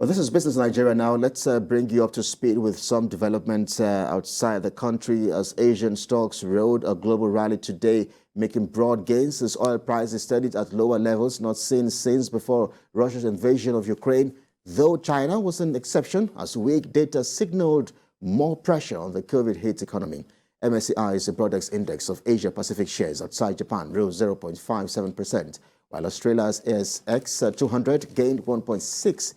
Well, this is Business Nigeria now. Let's bring you up to speed with some developments outside the country as Asian stocks rode a global rally today, making broad gains as oil prices steadied at lower levels not seen since before Russia's invasion of Ukraine, though China was an exception as weak data signaled more pressure on the COVID-hit economy. MSCI's Broadex Index of Asia-Pacific shares outside Japan rose 0.57%, while Australia's ASX 200 gained 1.6%.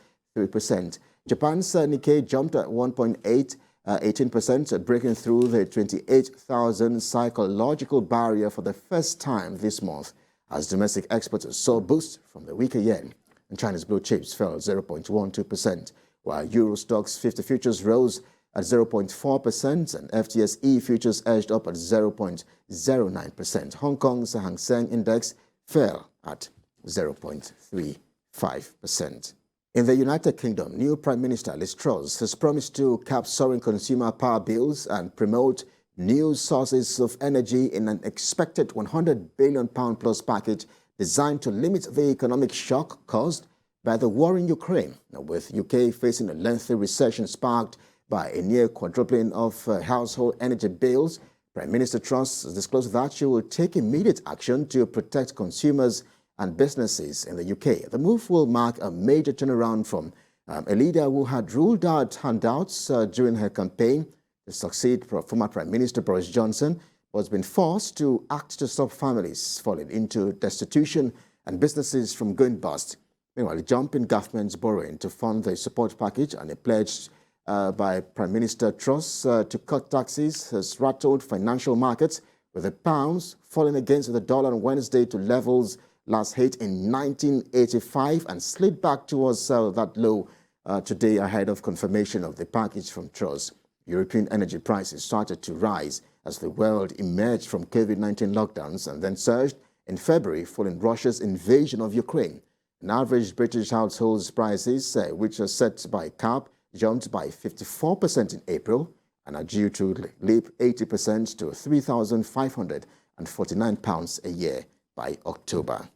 Japan's Nikkei jumped at 1.18%, breaking through the 28,000 psychological barrier for the first time this month, as domestic exporters saw a boost from the weaker yen. And China's blue chips fell 0.12%, while Euro Stoxx 50 futures rose at 0.4% and FTSE futures edged up at 0.09%. Hong Kong's Hang Seng Index fell at 0.35%. In the United Kingdom, new Prime Minister Liz Truss has promised to cap soaring consumer power bills and promote new sources of energy in an expected £100 billion plus package designed to limit the economic shock caused by the war in Ukraine. Now, with UK facing a lengthy recession sparked by a near quadrupling of household energy bills, Prime Minister Truss has disclosed that she will take immediate action to protect consumers and businesses in the UK. The move will mark a major turnaround from a leader who had ruled out handouts during her campaign to succeed former Prime Minister Boris Johnson, who has been forced to act to stop families falling into destitution and businesses from going bust. Meanwhile, the jump in government's borrowing to fund the support package and a pledge by Prime Minister Truss to cut taxes has rattled financial markets, with the pounds falling against the dollar on Wednesday to levels last hit in 1985 and slid back towards that low today ahead of confirmation of the package from Truss. European energy prices started to rise as the world emerged from COVID-19 lockdowns and then surged in February following Russia's invasion of Ukraine. An average British household's prices, which are set by CAP, jumped by 54% in April and are due to leap 80% to £3,549 a year by October.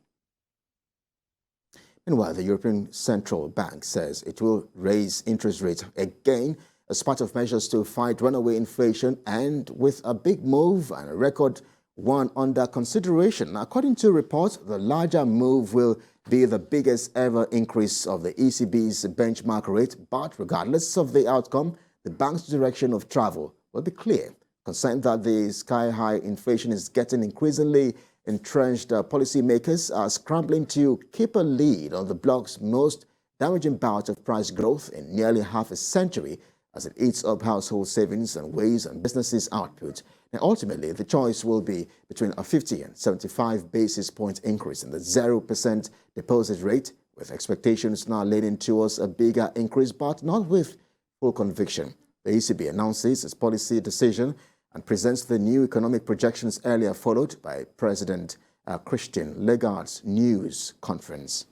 Meanwhile, the European Central Bank says it will raise interest rates again as part of measures to fight runaway inflation, and with a big move and a record one under consideration. According to reports, the larger move will be the biggest ever increase of the ECB's benchmark rate, but regardless of the outcome, the bank's direction of travel will be clear. Concerned that the sky-high inflation is getting increasingly entrenched, policymakers are scrambling to keep a lead on the bloc's most damaging bout of price growth in nearly half a century as it eats up household savings and weighs on businesses' output. And ultimately, the choice will be between a 50 and 75 basis point increase in the 0% deposit rate, with expectations now leaning towards a bigger increase, but not with full conviction. The ECB announces its policy decision and presents the new economic projections earlier, followed by President Christine Lagarde's news conference.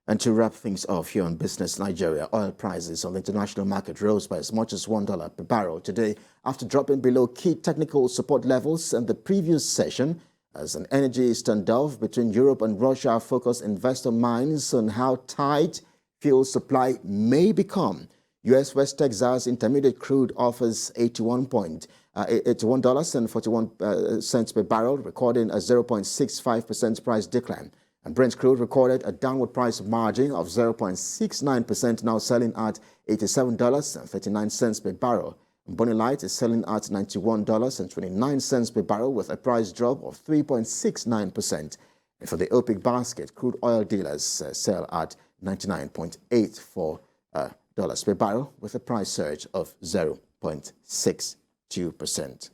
And to wrap things off here on Business Nigeria, oil prices on the international market rose by as much as $1 per barrel today after dropping below key technical support levels in the previous session, as an energy standoff between Europe and Russia focused investor minds on how tight fuel supply may become. U.S. West Texas Intermediate Crude offers $81.41 per barrel, recording a 0.65% price decline. And Brent Crude recorded a downward price margin of 0.69%, now selling at $87.39 per barrel. And BONNY LIGHT is selling at $91.29 per barrel, with a price drop of 3.69%. And for the OPEC basket, crude oil dealers sell at $99.84 per barrel, with a price surge of 0.62%.